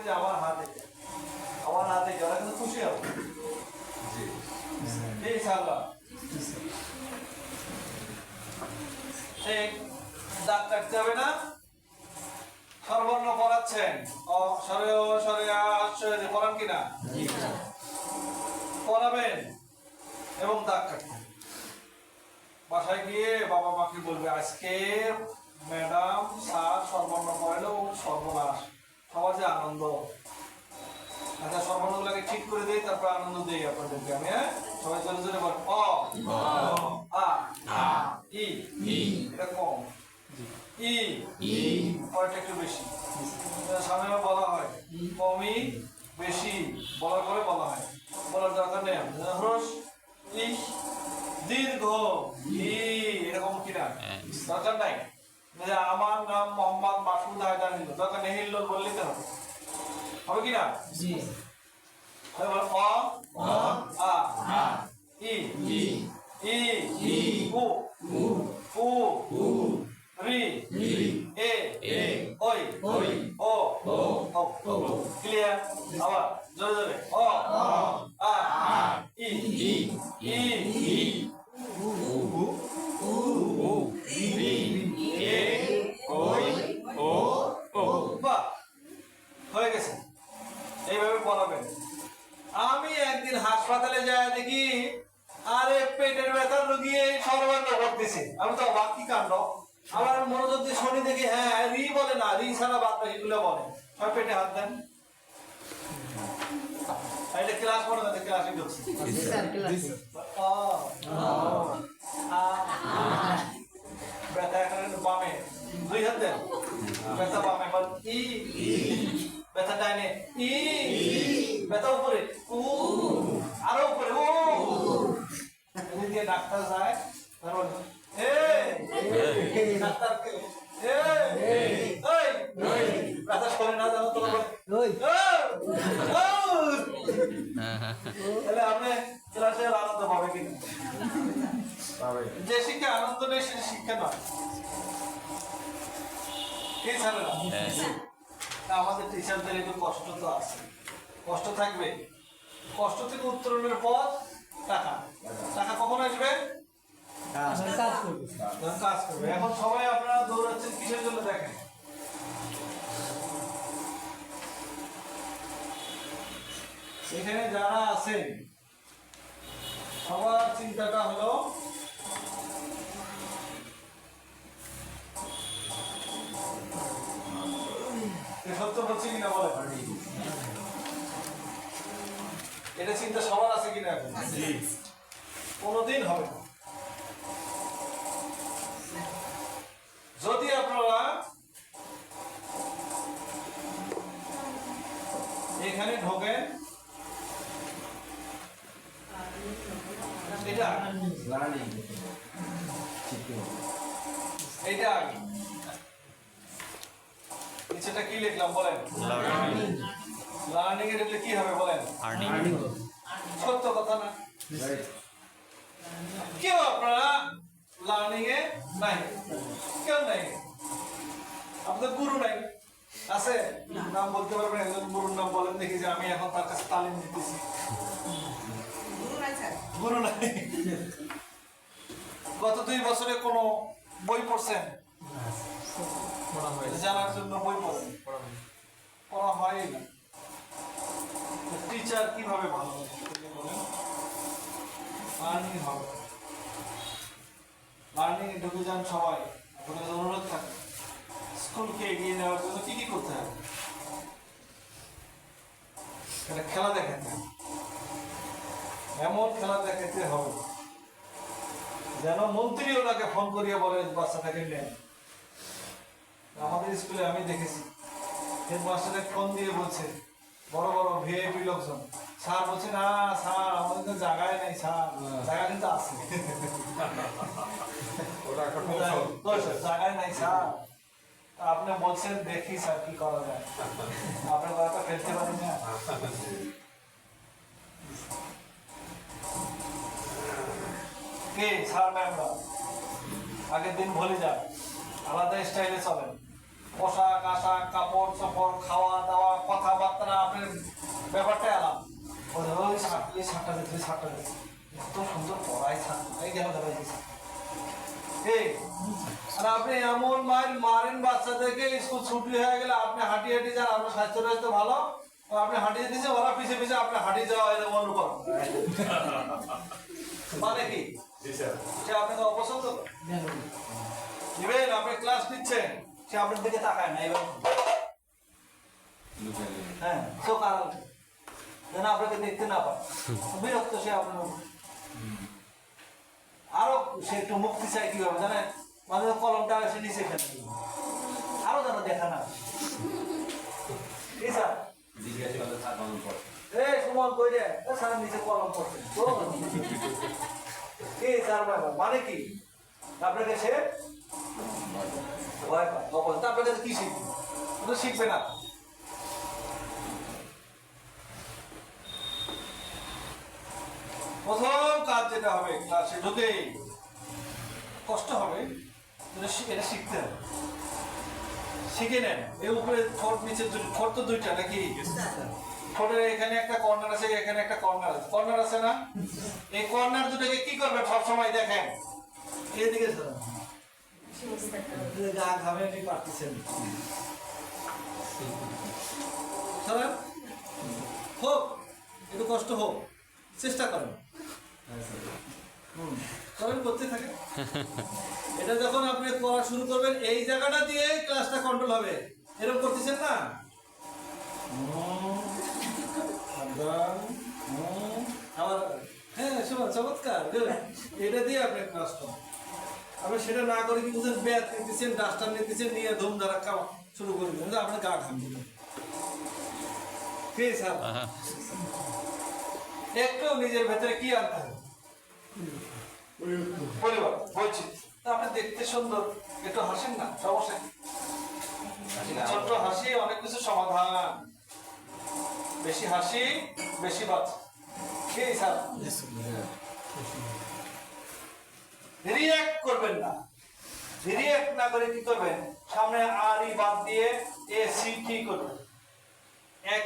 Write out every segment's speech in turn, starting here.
যে আমার হাতে ওরা কিন্তু খুশি হবে। ইনশাআল্লাহ ঠিক দাগ কাটতে হবে না। সর্বর্ণ পড়াচ্ছেন পড়ান কিনা পড়াবেন এবং দাগ কাটবেন। বাসায় গিয়ে বাবা মাকে বলবে আজকে ম্যাডাম স্যার সর্বর্ণ পড়ালো সর্বনাশ, সবার যে আনন্দ। আচ্ছা সর্বর্ণগুলোকে ঠিক করে দেই, তারপর আনন্দ দিই আপনাদেরকে আমি। হ্যাঁ সবাই জোরে জোরে বল। অ আ ই এটা কম, ই পরেরটা একটু বেশি। সামনে বলা হয় কমই বেশি বলার পরে বলা হয়, বলার দরকার নেই। হ্রস্ব ই দীর্ঘ ই এরকম কিনা দরকার নাই। আমার নাম মোহাম্মদ মাসুদ হায়দার হিল্লোল, দরকার নেই হিল্লোল বললেই তো হবে কিনা। অ আ ই ই উ উ রি এ ওই ও ক্লিয়ার। আবার জোরে জোরে। অ আ ই ই উ রি এ ওই ও। বাহ হয়ে গেছে। এইভাবে পড়াবেন। আমি একদিন হাসপাতালে যাই দেখি আরে পেটের ব্যথার রোগী সর্বর্ণ করতেছে। আমি তো অবাক, কি কাণ্ড। আমার মনোযোগ দিয়ে শুনি দেখি হ্যাঁ রি বলে না, রি ছাড়া বাদ বাকিগুলো বলে। সব পেটে হাত দেন। এটা ক্লাস পড়ে না, ক্লাসে ঢুকছে। ব্যথা এখানে বামে, দুই হাত দেন। ব্যথা বামে বল ই, ব্যথা ডাইনে ই, ব্যথা উপরে উ, আরো উপরে উ। এদিকে ডাক্তার যায়, তারপর ডাক্তার ব্যথা সরে না যাও তোমার তাহলে আপনি ক্লাসে আনন্দ পাবে কিনা? যে শিক্ষা আনন্দ নেই সে শিক্ষা নয়। ঠিক আছে না? আমাদের টিচারদের একটু কষ্ট তো আছে, কষ্ট থাকবে। কষ্ট থেকে উত্তরণের পথ টাকা। টাকা কখন আসবে? কাজ করবে। এখন সবাই আপনারা দৌড়াচ্ছেন কিসের জন্য দেখেন। এখানে যারা আছেন সবার চিন্তাটা হলো সত্য হচ্ছে কিনা বলে। এটা চিন্তা সবার আছে কিনা? কোনদিন হবে না। যদি আপনারা এখানে ঢোকেন, এটা এটা আগে নিচেটা কি লিখলাম বলেন? লার্নিং এর লিখলে কি হবে বলেন? সত্য কথা না? কেউ আপনারা লার্নিং এ নাই, কেউ নাই। আপনাদের গুরু নাই, আছে? নাম বলতে পারবেন? একজন গুরুর নাম বলেন দেখি, যে আমি এখন তার কাছে তালিম দিতেছি। গুরু নাই। গত 2 বছরে কোনো বই পড়ছেন? জানার জন্য বই পড়েন? পড়া হয় না। টিচার কিভাবে ভালো বলেন? লার্নিং হবে। লার্নিং এ ঢুকে যান সবাই। আপনাদের অনুরোধ থাকে স্কুলকে এগিয়ে নেওয়ার জন্য কি কি করতে হবে। এটা খেলা দেখাতে, এমন খেলা দেখাতে হবে যেন মন্ত্রী ওনাকে ফোন করিয়া বলে বাচ্চাটাকে নেন। আমাদের স্কুলে আমি দেখেছি হেডমাস্টারকে ফোন দিয়ে বলছে, বড় বড় ভিআইপি লোকজন, স্যার বলছে না স্যার আমাদের তো জায়গায় নেই স্যার, জায়গা কিন্তু আছে। জায়গায় নাই স্যার, আপনি বলছেন দেখি স্যার কি করা যায়, আপনার কথা ফেলতে পারি না। কে স্যার ম্যামরা আগের দিন ভুলে যান, আলাদা স্টাইলে চলেন। পোশাক আশাক কাপড় চোপড় খাওয়া দাওয়া কথাবার্তা ব্যাপারটা এলাম ওই শার্টটা দেখছি এত সুন্দর পড়াই ছাত্র এই গেল আর আপনি এমন মারেন বাচ্চাদেরকে স্কুল ছুটি হয়ে গেলে আপনি হাঁটি যান, আপনার স্বাস্থ্য রয়েছে ভালো, আপনি হাঁটিয়ে দিচ্ছে ওরা পিছিয়ে পিছিয়ে আপনি হাঁটিয়ে যাওয়া এরকম অনুভব মানে কি সে আপনাকে অপছন্দ দিবেন, আপনি ক্লাস নিচ্ছেন সে আপনার দিকে তাকায় না এবার হ্যাঁ চোখ আড়াল যেন আপনাকে দেখতে না পায়, বিরক্ত সে আপনার আরো সে একটু মুক্তি চাই কিভাবে জানেন, মাঝে কলমটা এসে নিচে ফেলে আরো যেন দেখা না সুমন কই রে স্যার নিচে কলম পড়ছে কি স্যার মানে কি আপনাকে সে ভয় পায় অবস্থা আপনার কাছে কি শিখবে শিখবে না। প্রথম কাজ যেটা হবে ক্লাসে ঢুকে কষ্ট হবে এটা শিখতে হবে, শিখে নেন। এর উপরে ঠোঁট নিচে ঠোঁট তো দুইটা নাকি, ঠোঁটের এখানে একটা কর্নার আছে এখানে একটা কর্নার আছে না, এই কর্নার দুটোকে কি করবেন সবসময় দেখেন এইদিকে গা ঘামে আপনি পারতেছেন হোক একটু কষ্ট হোক চেষ্টা করেন করতে থাকে। এটা যখন আপনি করা শুরু করবেন এই জায়গাটা দিয়ে ক্লাসটা কন্ট্রোল হবে, এরকম করতেছেন না আমার হ্যাঁ চমৎকার এটা দিয়ে আপনি ক্লাসটা আপনি সেটা না করে কি বুঝেন ব্যাট নিতেছেন ডাস্টার নিতেছেন নিয়ে ধুম ধারাক্কা শুরু করবেন আপনার গা ঘামবে কি স্যার একটু নিজের ভেতরে কি আনতে হবে পরিবার বলছি আপনি দেখতে সুন্দর একটু হাসেন না সমস্যা ছোট্ট হাসি অনেক কিছু সমাধান, বেশি হাসি বেশি বাচ্চা কি স্যার রিঅ্যাক্ট করবেন না, রিঅ্যাক্ট না করে কি করবেন সামনে আর ই বাদ দিয়ে এ সি টি করবেন এক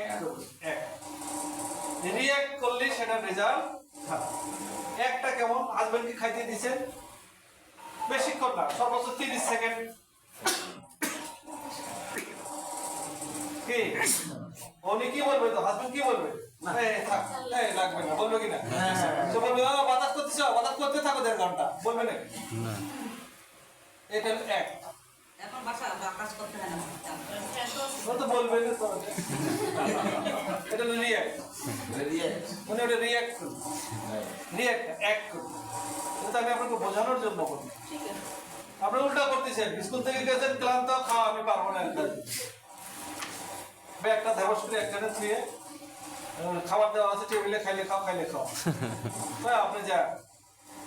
রিঅ্যাক্ট করলে সেটা রেজাল্ট একটা কেমন হাজবেন্ডকে খাইতে দিচ্ছেন বেশিক্ষণ না সর্বোচ্চ 30 সেকেন্ড কি উনি কি বলবে তো হাজবেন্ড কি বলবে লাগবে না বলবে কিনা সে বলবে বাতাস করতেছ বাতাস করতে থাকো 1.5 ঘন্টা বলবে নাকি এটা এক এখন বাসা বাতাস করতে হয় না তো বলবে না তো এটা রিঅ্যাক্ট মানে ওটা রিঅ্যাক্ট এক এটা আমি আপনাকে বোঝানোর জন্য বলি। আপনি উল্টা করতেছেন স্কুল থেকে গেছেন ক্লান্ত খাওয়া আমি পারবো না ব্যাগটা ধাবস করে একখানে থুয়ে খাবার দেওয়া আছে টেবিলে খাইলে খাও আপনি যা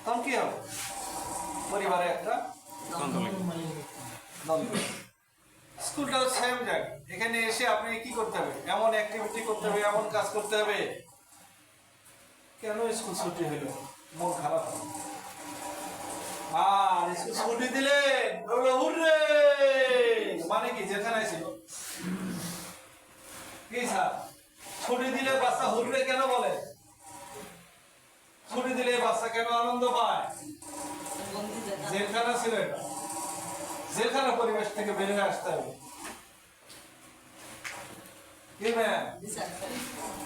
তখন কি হবে পরিবারে একটা স্কুলটাও সেম জায়গা, এখানে এসে আপনি কি করতে হবে এমন অ্যাক্টিভিটি করতে হবে এমন কাজ করতে হবে কেন স্কুল ছুটি হইল মন খারাপ আর স্কুল ছুটি দিলেন মানে কি যেখানে ছিল কি স্যার ছুটি দিলে বাচ্চা হুররে কেন বলে, ছুটি দিলে বাচ্চা কেন আনন্দ পায়, জেলখানা ছিল এটা, জেলখানা পরিবেশ থেকে বের হয়ে আসতে হবে কি ম্যাম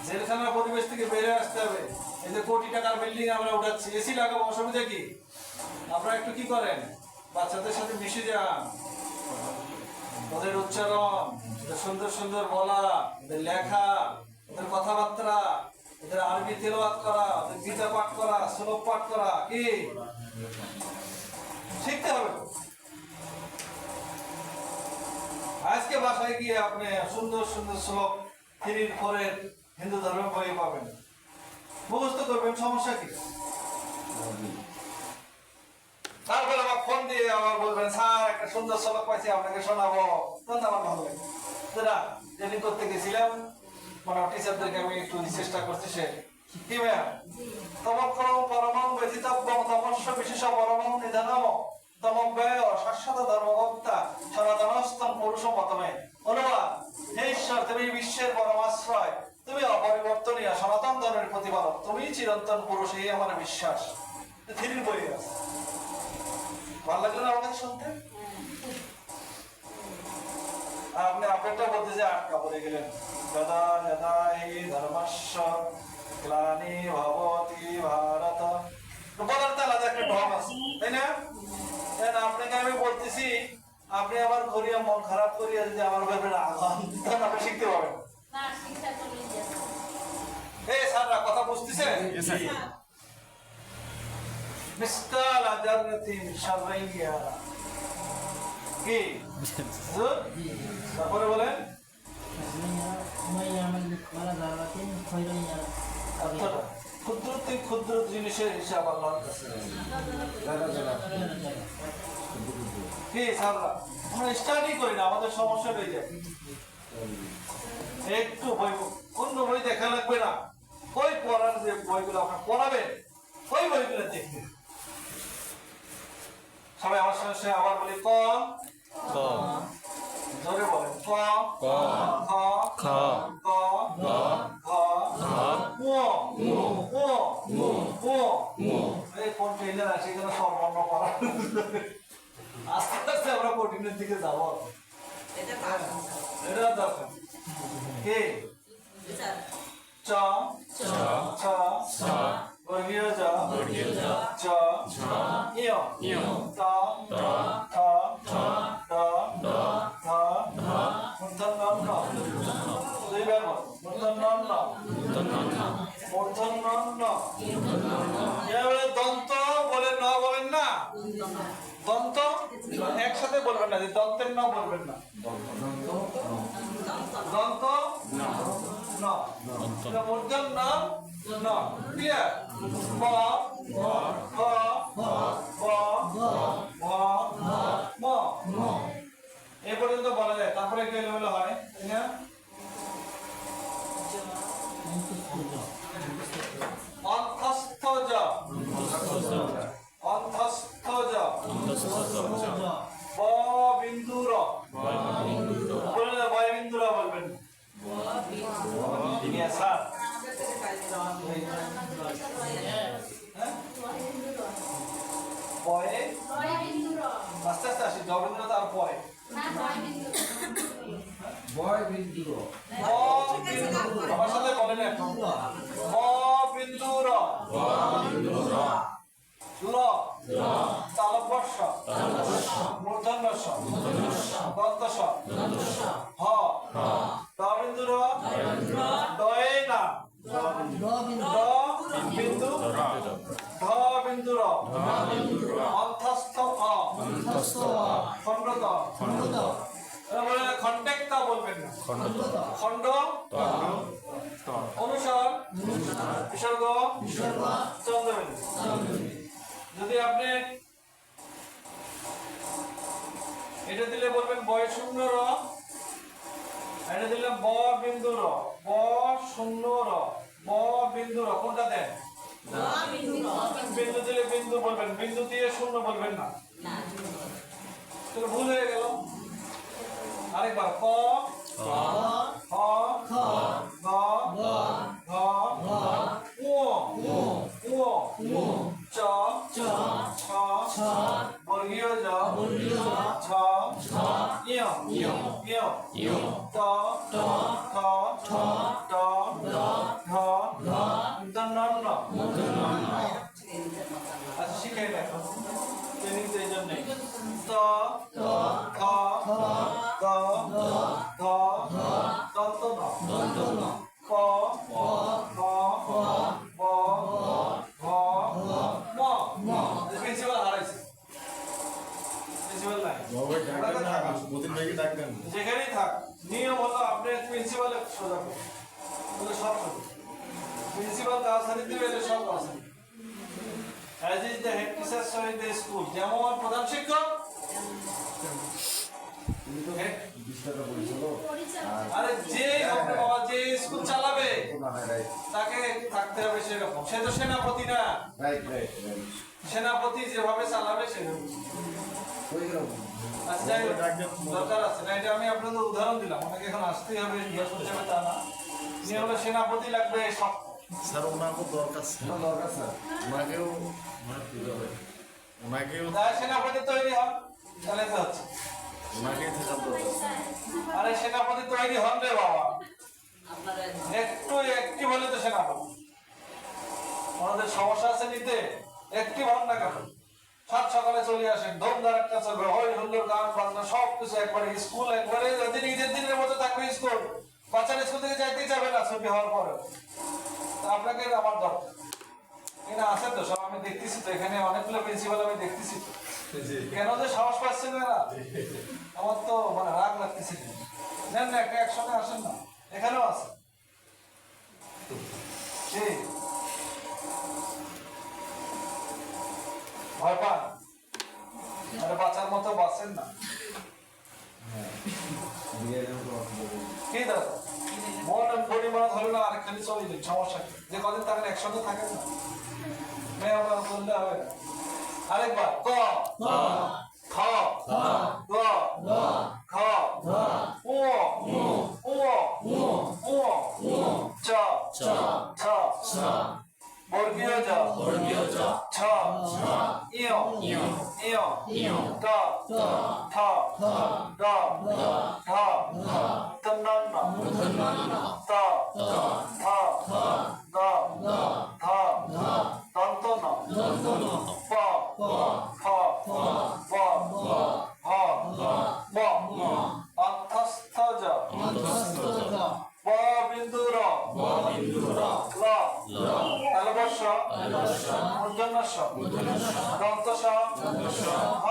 জেলখানা পরিবেশ থেকে বের হয়ে আসতে হবে। এই যে কোটি টাকার বিল্ডিং আমরা উঠাচ্ছি এসি লাগাবো অসুবিধা কি, আপনারা একটু কি করেন বাচ্চাদের সাথে মিশে যান, ওদের উচ্চারণ ওদের সুন্দর সুন্দর বলা ওদের লেখা ওদের কথাবার্তা ওদের আরবি তেলাওয়াত করা ওদের গীতা পাঠ করা শ্লোক পাঠ করা কি শিখতে হবে। আজকে বাসায় গিয়ে আপনি সুন্দর সুন্দর শ্লোক 3-4 হিন্দু ধর্মের বই পাবেন, মুখস্থ করবেন সমস্যা কি, তারপরে আমার ফোন দিয়ে আমার বলবেন স্যার একটা সুন্দর শ্লোক পাইছি আপনাকে শোনাবো, তখন আমার ভালো লাগে দাদা যেদিন করতে গেছিলাম মানে টিচারদেরকে আমি একটু চেষ্টা করছি সে কি ভাইয়া তমক্রম পরমং ব্যথিতব্যম তমস্য বিশেষ পরমং নিধনম তমব্যয় শাশ্বত ধর্মভক্তা সনাতনস্তম পুরুষ মতমে অনুবাদ হে ঈশ্বর তুমি বিশ্বের পরমাশ্রয় তুমি অপরিবর্তনীয় চিরন্তনের প্রতিপালক, তুমি চিরন্তন পুরুষ, এই আমার বিশ্বাস। থ্রির বই আছে, ভালো লাগলো না আমাকে শুনতে? আপনি আপনারটা বলতে যে আটকা পড়ে গেলেন। যদা যদা হি ধর্মস্য গ্লানি ভবতি ভারত, বলার তো আলাদা একটা ঢং আছে, তাই না? আপনাকে আমি বলতেছি, আপনি আবার করিয়া মন খারাপ করিয়া যদি আমার ব্যাপারে আগান, তখন আপনি শিখতে পারবেন। এই স্যাররা কথা বুঝতেছে? মিসকাল আজারতিন শাররাইয়া কি তারপরে বলেন ক্ষুদ্র থেকে ক্ষুদ্র জিনিসের হিসাব আল্লাহর কাছে কি স্যাররা আমরা স্টাডি করি না, আমাদের সমস্যা হয়ে যায়। একটু বই, অন্য বই দেখা লাগবে না, ওই পড়ার যে বইগুলো আপনার পড়াবেন ওই বইগুলো দেখতে। সবাই আমার সঙ্গে আবার বলি ক, জোরে বলেন ক, খ, খ, গ, ঘ, ঙ, ঙ। এই কোন ট্রেনার আছে এখানে সর্বর্ণ করা, আস্তে আস্তে আমরা কঠিনের দিকে যাবো। এটা দরকার কে চ, ছ, বর্গীয় জ, জ, ইয়, ত, থ, দ, ধ, মূর্ধন্য ন, দুইবার বল, মূর্ধন্য ন, মূর্ধন্য ন। এবারে দন্ত বলে ন বলেন না, দন্ত একসাথে বলবেন না, যে দন্তের ন বলবেন না, দন্ত ন, মূর্ধন্য ন, ক্লিয়ার? ব, খ, গ, ঘ, ম, এই পর্যন্ত বলা যায়। তারপরে একটু এলোমেলো হয়, তাই না? অন্তস্থ জ, অন্তস্থ জ, ব বিন্দু র, বলবেন না, বয় বিন্দু র বলবেন। স্যার পরে আস্তে আস্তে আসি, জবিন্দ্র তার পরে আমার সাথে বলেন এখন ব বিন্দু র, ল তালব্য মূর্ধন্য স, দন্ত স, হ দ বিন্দু র, দয়ে না, দ বিন্দু ধ বিন্দু র, অন্তস্থ অ, খণ্ড ত, খণ্ডেক্ত বলবেন না, খণ্ড অনুসার বিসর্গ চন্দ্রবিন্দু। যদি আপনি এটা দিলে বলবেন বয় শূন্য র, এটা দিলে ব বিন্দু র, ব শূন্য র, ব বিন্দু র, কোনটা দেন? বিন্দু দিলে বিন্দু বলবেন, বিন্দু দিয়ে শূন্য বলবেন না, ভুল হয়ে গেল। আরেকবার ক, খ, গ, ঘ, ঙ, চ, ছ, বর্গীয় জ, ঝ, ইয়, ত, থ, ড, ধ, মূর্ধন্য ন। আচ্ছা শিখে দেখো, ট্রেনিং তো এই জন্যই। ত, থ, দ, ধ, দন্ত ন, প, প, ব, ঘ, ম। প্রিন্সিপাল হারাইছে, প্রিন্সিপাল নাই, যেখানেই থাক নিয়ম হলো আপনি প্রিন্সিপালের সোজা করুন, সব সোজা। প্রিন্সিপাল কাউসারি দিবে, এটা সব Kausari. As is the head teacher, so is the school. যেমন প্রধান শিক্ষক, আরে যে বাবা যে স্কুল চালাবে তাকে থাকতে হবে সেরকম। সে তো সেনাপতি না, সেনাপতি যেভাবে চালাবে সেভাবে। আচ্ছা যাই হোক, দরকার আছে না, এটা আমি আপনাদের উদাহরণ দিলাম, অনেকে এখন আসতেই হবে ইয়ে করতে হবে তা না। নিয়ে হলো সেনাপতি লাগবে স্যার ওনাকে দরকার স্যার দরকার স্যার ওনাকেও মানে পুজো হয় ওনাকেও তাই সেনাপতি তৈরি হন তাহলে তো হচ্ছে ওনাকেই থাকার দরকার স্যার আরে সেনাপতি তৈরি হন রে বাবা আপনারা একটু অ্যাক্টিভ হলে তো সেনাপতি ওনাদের সমস্যা আছে নিতে অ্যাক্টিভ হন না কেন সাত সকালে চলে আসেন ধুমধার একটা চলবে হই হুল্লোর গান বাজনা সব কিছু একবারে স্কুল একবারে যদি ঈদের দিনের মতো থাকবে স্কুল বাচ্চারা স্কুল থেকে যাইতেই যাবে না ছুটি হওয়ার পরে আপনাকে আমার দরকার এখানে আছে তো সব আমি দেখতেছি তো এখানে অনেকগুলো প্রিন্সিপাল আমি দেখতেছি তো। কেন যে সাহস পাচ্ছেন না আমার তো মানে রাগ লাগতেছে নেন না একটা একসঙ্গে আসেন না এখানেও আছে ঠিক ভয় পান আরে বাচ্চার মতো বাঁচেন না কি দাদা মন পরিমাণ হলো না আরেকখানি চলে যান সমস্যা কি? যে কদিন থাকেন একসঙ্গে থাকেন না মেয়ে আমার বললে হবে না আরেকবার ক খ গ ঘ ও ও চ ছ বর্গীয় জ ছ ইয় ট ঠ ড ঢ তন্ন ত থ দ ধ দন্তন প ফ ব ভ ম অন্তস্থ জ ব বিন্দু র ল তালবস্য মূর্ধন্যস্য দন্তস হ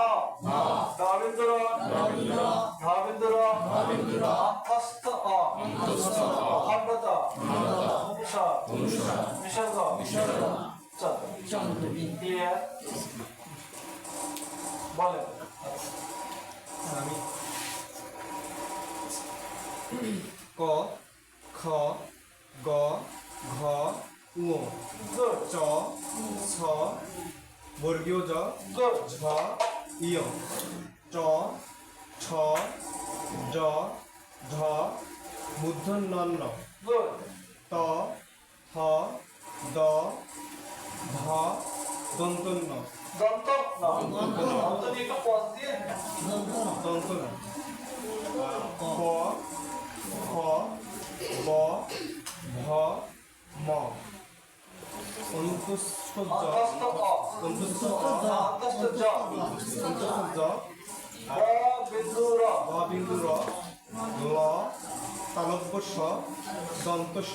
দ বিন্দু র ধ বিন্দু র অন্তস্থ অ খণ্ডত অনুষ বিসর্গ ক্লিয়ার বলেন আমি ক খ গ ঘ উ গুড চ ছ বর্গীয় জ গুড ঝ ইয় চ ছ জ ঝ মূর্ধন্য গুড ত থ দ ধ দন্তন্য দন্ত না দন্ত নিয়ে একটু পজ দিয়ে দন্তন্য ক খ ব ভ ম অন্তস্থ জ অন্তস্থ অ অন্তস্থ অন্তস্থ জ জ ব বিন্দু র ব বিন্দু র ল তালব্য স দন্ত স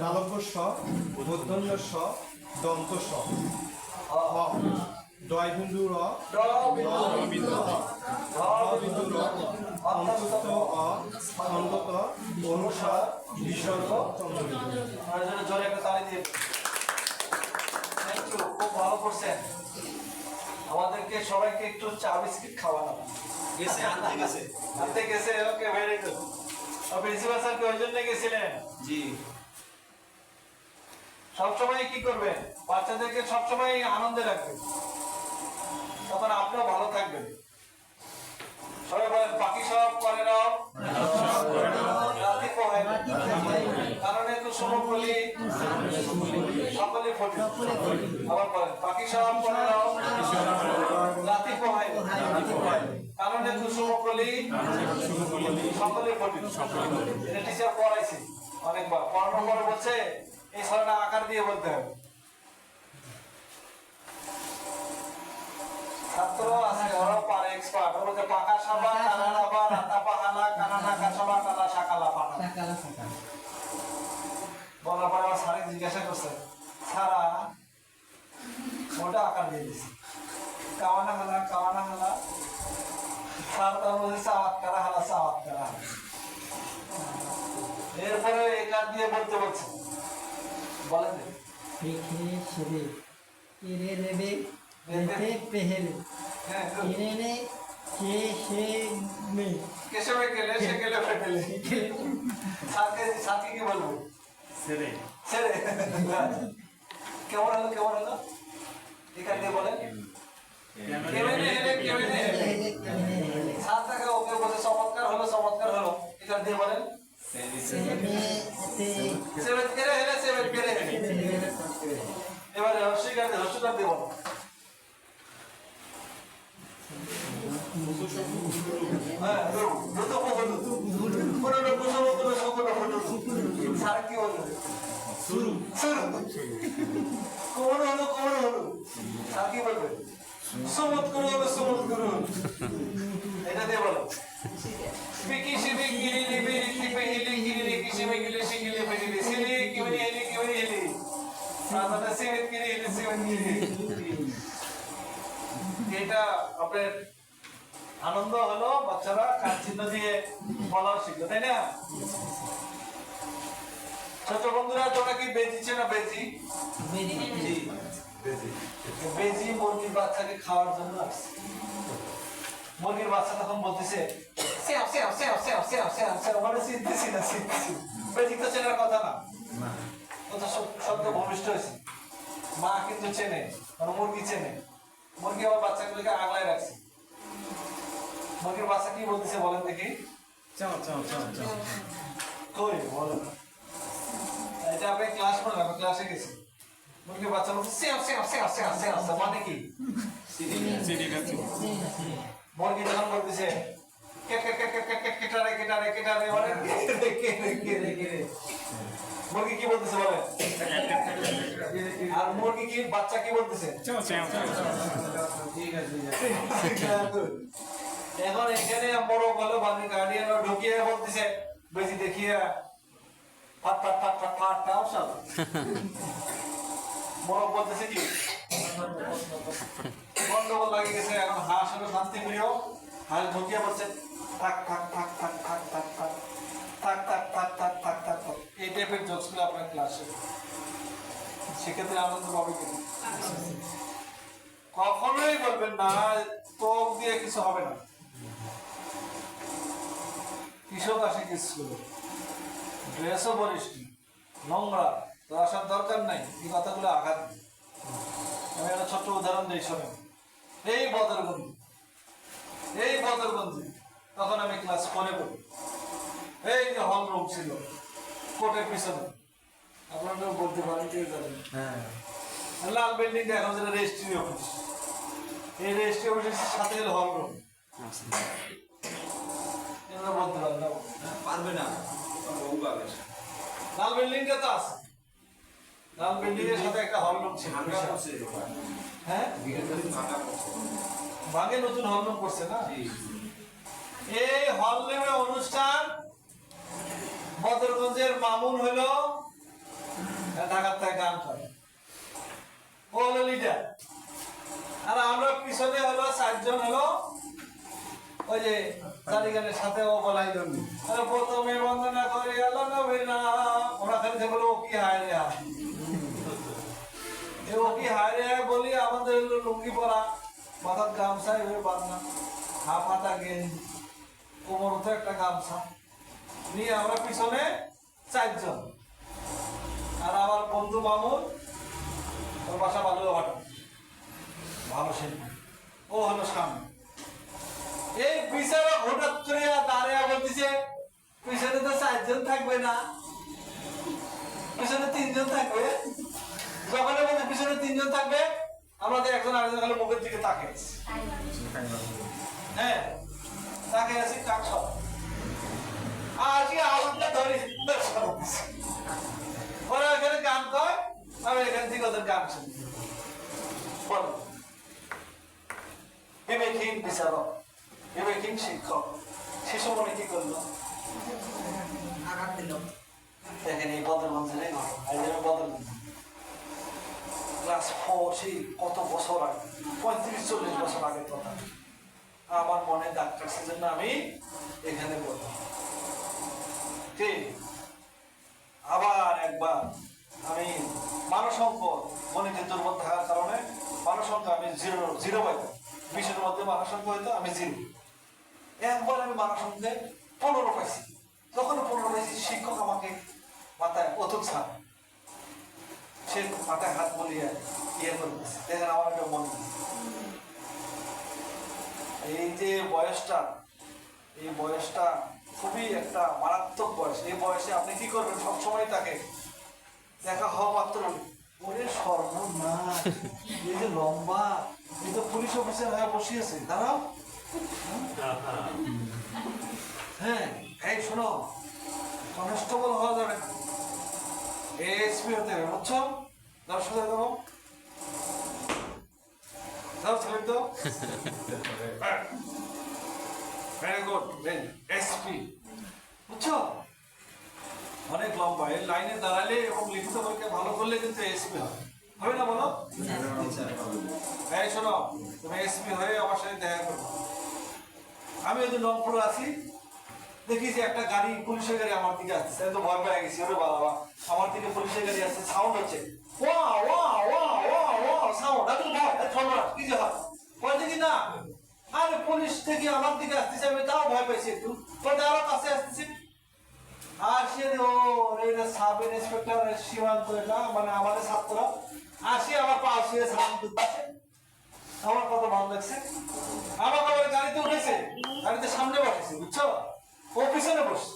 তালব্য স মূর্ধন্য স দন্ত স হ দয় বিন্দু র ড বিন্দু ধ বিন্দু র অন্তস্থ অ খণ্ডত অনুসার বিসর্গ চন্দ্রবিন্দু আমার জন্য জোরে একটা তালি দিয়ে থ্যাংক ইউ খুব ভালো করছেন আমাদেরকে সবাইকে একটু চা বিস্কিট খাওয়ানো গেছে আনতে গেছে আনতে গেছে ওকে ভেরি গুড প্রিন্সিপাল স্যারকে ওই জন্য গেছিলেন জি সবসময় কি করবেন বাচ্চাদেরকে সবসময় আনন্দে রাখবেন তখন আপনিও ভালো থাকবেন সবাই বলেন বাকি সব করে নাও রাতি পোহায় না। কারণে কুসুম কলি সকলে ফোটে আবার বলেন বাকি সব করে নাও রাতি পোহায় না। কারণে কুসুম কলি সকলে ফোটে এটা টিচার পড়াইছে অনেকবার পড়ানোর পরে বলছে এই ছড়াটা আকার দিয়ে বলতে হবে ছাত্র আছে ওরাও পারে এক্সপার্ট ওরা বলছে পাকা সাবা কানা রাবা রাতা পাহালা কানা নাকা সাবা কানা শাকালা পানা বলার পরে আমার স্যারে জিজ্ঞাসা করছে সারা ওটা আকার দিয়ে দিছে কাওয়ানা হালা স্যার তার বলছে সাওয়াত কারা হালা সাওয়াত কারা হালা এরপরে এটা দিয়ে বলতে বলছে বলেন যে, লিখে সেরে এরে রেবে রেতে পেহেলে হ্যাঁ এরেনে কে সে মে কেশবে গেলে সে গেলে ফেটেলে সাথে কি বলবো সেরে ছেড়ে কেমন হলো এখান দিয়ে বলেন কেমনে হেলে সাত টাকা ওকে বলে চমৎকার হলো এখান দিয়ে বলেন সেভেন কেড়ে হেলে সেভেন কেড়ে হেলে এবারে হর্ষিকার হর্ষকার দেব হ্যাঁ দ্রুত হলো কোনো না কোনো সকল হলো স্যার কি হলো শুরু কোন হলো স্যার কি বলবে সমত করো এটা দিয়ে বলো পিকি শিবি গিলি লিবি লিপি হিলি গিলি কিশিবি গিলি শিগিলি বেলি সিলি কিবনি হিলি সাদাটা সিমিত গিলি হিলি সিমিত গিলি এটা আপনার আনন্দ হলো বাচ্চারা কাজ চিহ্ন দিয়ে বলা শিখলো তাই না ছোট বন্ধুরা তোমরা কি বেজিছে না বেজি বেজি মুরগির বাচ্চাকে খাওয়ার জন্য আসছে মুরগির বাচ্চা তখন বলতেছে সেও মানে চিনতেছি না বেজি তো চেনার কথা না ও তো শব্দ ভূমিষ্ঠ হয়েছে মা কিন্তু চেনে মানে মুরগি চেনে মুরগি আমার বাচ্চাগুলোকে আগলায় রাখছে মুরগির বাচ্চা কি বলতেছে বলেন দেখি কই বলো এটা আপনি ক্লাস করলেন আমি ক্লাসে গেছি মুরগির বাচ্চা বলছে সেও মানে কি মুরগি যখন বলতেছে কেটারে মানে মুরগি কি বলতেছে বলেন আর মুরগি কি বাচ্চা কি বলতেছে ঠিক আছে এখন এখানে বড় বলো বাড়ির গার্ডিয়ান ঢুকিয়ে বলতেছে বেশি দেখিয়ে ফাটাও সব বড় বলতেছে কি গন্ডগোল লাগে গেছে এখন হাঁস হলো শান্তি প্রিয় হাঁস ঢুকিয়ে বলছে থাক এই টাইপের জোকসগুলো আপনার ক্লাসে সেক্ষেত্রে আনন্দ পাবে কিন্তু কখনোই বলবেন না তোক দিয়ে কিছু হবে না কৃষক আসে কিছু ড্রেসও পরিস নোংরা তো আসার দরকার নাই এই কথাগুলো আঘাত দিই আমি একটা ছোট্ট উদাহরণ দিই শোনেন এই বদরগঞ্জে তখন আমি ক্লাস 4-এ পড়ি এই যে হল রুম ছিল কোর্টের পিছনে আপনারা বলতে পারেন কেউ জানেন লাল বিল্ডিংটা এখন যেটা রেজিস্ট্রি অফিস এই রেজিস্ট্রি অফিসের সাথে হল রুম বলতে পারবে না লাল বিল্ডিংটা তো আছে লাল বিল্ডিং এর সাথে একটা হল রুম ছিল হ্যাঁ ভাগে নতুন হল রুম করছে না এই হল রুমে অনুষ্ঠান বদরগঞ্জের মামুন হলো ঢাকার থেকে গান করে ও হলো লিডার আর আমরা পিছনে হলো 4 জন হলো ওই যে জালিগানের সাথে ও বলাই ধরবি প্রথমে বন্দনা করে আল্লাহ নবীর নাম ওরা খালি বলো ও কি হায় রে ও কি হায় রে বলি আমাদের হলো লুঙ্গি পরা মাথার গামছা এভাবে বাঁধনা হাফ হাতা গেঞ্জি কোমরতে একটা গামছা নিয়ে আমরা পিছনে 4 জন আর আমার বন্ধু মামুন ওর বাসা বালুয়াঘাটা ভালো শিল্পী ও হলো সামনে এই বিচারক হঠাৎ করে দাঁড়িয়ে বলতেছে পিছনে তো 4 জন থাকবে না পিছনে 3 জন থাকবে যখন বলছে পিছনে 3 জন থাকবে আমাদের একজন আরেকজন খালি মুখের দিকে তাকে হ্যাঁ তাকে আছে কাক সব আজকে আমাদের ধরে ওরা এখানে গান কয় আমি এখান থেকে ওদের গান শুনি বল বিবেকহীন বিচারক বিবেকহীন শিক্ষক শিশু মনে কি করলো আঘাত দিল দেখেন এই বদরগঞ্জের বদরগঞ্জ ক্লাস 4 সেই কত বছর আগে 35-40 বছর আগের কথা আমার মনে দাগ কাটছে জন্য আমি এখানে বললাম ঠিক আবার একবার আমি মানব সম্পদ গণিতে দুর্বল থাকার কারণে মানব সংখ্যা আমি জিরো পাইতাম 20-এর মধ্যে মানব সংখ্যা হইতো আমি 0 একবার আমি মানব সংখ্যায় 15 পাইছি যখন 15 পাইছি শিক্ষক আমাকে মাথায় অতুল ছাড় সে মাথায় হাত বলিয়ে ইয়ে করে দেখেন আমার একটা মন এই যে বয়সটা খুবই একটা মারাত্মক বয়স। এই বয়সে আপনি কি করবেন? সবসময় তাকে দেখা হওয়া মাত্র ওরে সর্বনাশ, এই যে লম্বা, এই তো পুলিশ অফিসার হয়ে বসিয়েছে, দাঁড়াও। হ্যাঁ, এই শোনো, কনস্টেবল হওয়া যাবে না, এএসপি হতে হবে, বুঝছো? দাও সোজা দাও, দাও ছেলে তো। ভেরি গুড, ভেরি এসপি, বুঝছো? অনেক লম্বা, এর লাইনে দাঁড়ালে এবং লিখিত পরীক্ষা ভালো করলে কিন্তু এসপি হবে না, বলো? এই শোনো, তুমি এসপি হয়ে আমার সাথে দেখা করো। আমি ওই রংপুর আছি, দেখি যে একটা গাড়ি, পুলিশের গাড়ি আমার দিকে আসছে, আমি তো ভয় পেয়ে গেছি, ওরে বাবা, আমার দিকে পুলিশের গাড়ি আসছে, সাউন্ড হচ্ছে, ওয়া ওয়া ওয়া ওয়া ওয়া সাউন্ড, আমি ভয়, ঝগড়া, কি যে হয়, ভয় দেখি না, আরে পুলিশ থেকে আমার দিকে আসতেছে, আমি তাও ভয় পাইছি একটু, পরে আরো কাছে আসতেছি, আর সে এটা সাব ইন্সপেক্টর সীমান্ত, এটা মানে আমাদের ছাত্র আসি, আমার পাশ হয়ে সালাম দিচ্ছে, আমার কত ভালো লাগছে। আমার আবার গাড়িতে উঠেছে, গাড়িতে সামনে বসেছে, বুঝছো, ও পিছনে বসছে,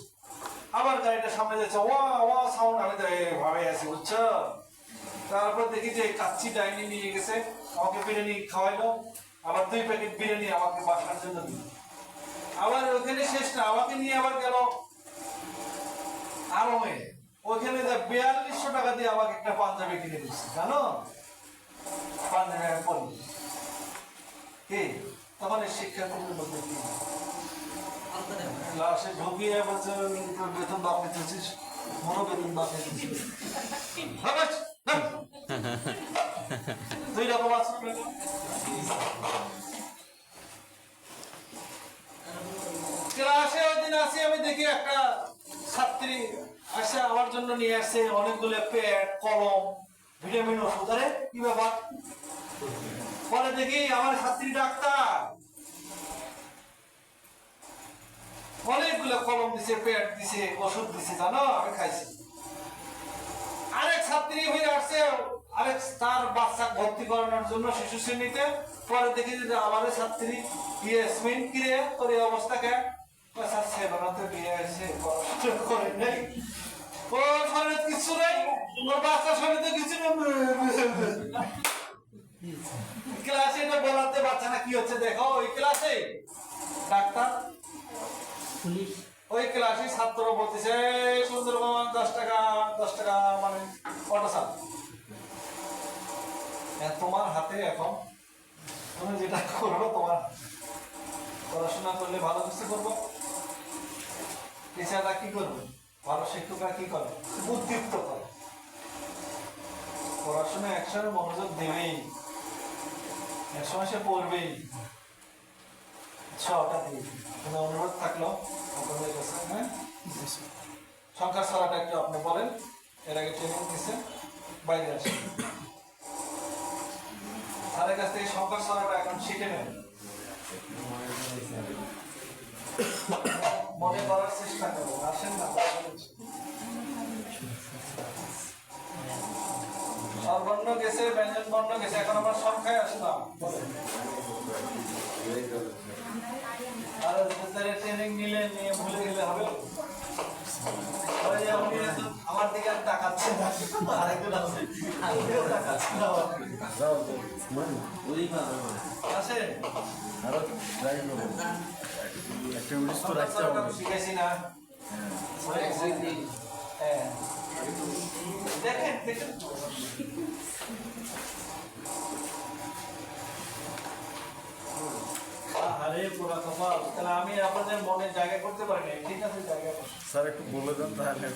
আবার গাড়িটা সামনে যাচ্ছে, ওয়া ওয়া সাউন্ড, আমি তো ভাবে আছি, বুঝছো। তারপর দেখি যে কাচ্চি ডাইনি নিয়ে গেছে, আমাকে বিরিয়ানি খাওয়াইলো, আবার 2 প্যাকেট বিরিয়ানি আমাকে বাসার জন্য দিল। আবার ওখানে শেষ না, আমাকে নিয়ে আবার গেল আরমে, ওখানে 4200 টাকা দিয়ে আমাকে একটা পাঞ্জাবি কিনে দিচ্ছে, জানো, পাঞ্জাবি আমি পরি কি, তখন এই শিক্ষার্থীদের মধ্যে কি লাশে ঢুকিয়ে বলছে বেতন বাপ নিতেছিস, মনো বেতন বাপ নিতেছিস, 2 রকম আছে। ক্লাসে ওই দিন আসি, আমি দেখি একটা ছাত্রী আসে, আমার জন্য নিয়ে আসছে অনেকগুলো প্যাড, কলম, ভিটামিন, ওষুধ। আরে কি ব্যাপার? পরে দেখি আমার ছাত্রী ডাক্তার, অনেকগুলো কলম দিছে, প্যাড দিছে, ওষুধ দিছে, জানো, আমি খাইছি। আরেক ছাত্রী হয়ে আসছে, আরেক তার বাচ্চা ভর্তি করানোর জন্য শিশু শ্রেণীতে, পরে দেখি যে আমাদের ছাত্রী ইয়াসমিন, কিরে তোর এই অবস্থা কেন? সেবানাতে বিয়ে আছে, পড়াশোনা করে নেই, ও শরীরে কিছু নেই, ওর বাচ্চা শরীরে কিছু নেই। ক্লাসে এটা বলাতে বাচ্চারা কি হচ্ছে দেখো, ওই ক্লাসে ডাক্তার, পুলিশ, ওই ক্লাসে ছাত্র বলতেছে সুন্দরবন 10 টাকা, 10 টাকা, মানে অটো চাল। তোমার হাতে এখন, তুমি যেটা করবো, তোমার পড়াশোনা করলে ভালো কিছু করবো, টিচাররা কি করবে, ভালো শিক্ষকরা কি করে, উদ্দীপ্ত করে, পড়াশোনা একসময় মনোযোগ দেবেই, একসময় সে পড়বেই, ওটা দিয়ে কোনো অনুরোধ থাকলো আপনাদের কাছে, হ্যাঁ, সংখ্যা ছড়াটা একটু আপনি বলেন, এর আগে ট্রেনিং দিচ্ছে, বাইরে আসে তাদের কাছ থেকে সংখ্যা ছড়াটা এখন শিখে নেন, মনে করার চেষ্টা করবেন, আসেন না, স্বরবর্ণ গেছে, ব্যঞ্জন বর্ণ গেছে, এখন আমার সংখ্যায় আসলাম। আর ট্রেনিং নিলে নিয়ে ভুলে গেলে হবে, আমার দিকে আর তাকাচ্ছে না, আরেকজন আছে, তাকাচ্ছে না, আসে শিখেছি না, হ্যাঁ, দেখেন দেখেন, আরে পুরা কপাল, তাহলে আমি আপনাদের মনে জায়গা করতে পারি না, ঠিক আছে জায়গা স্যার একটু বলে দেন তাহলে।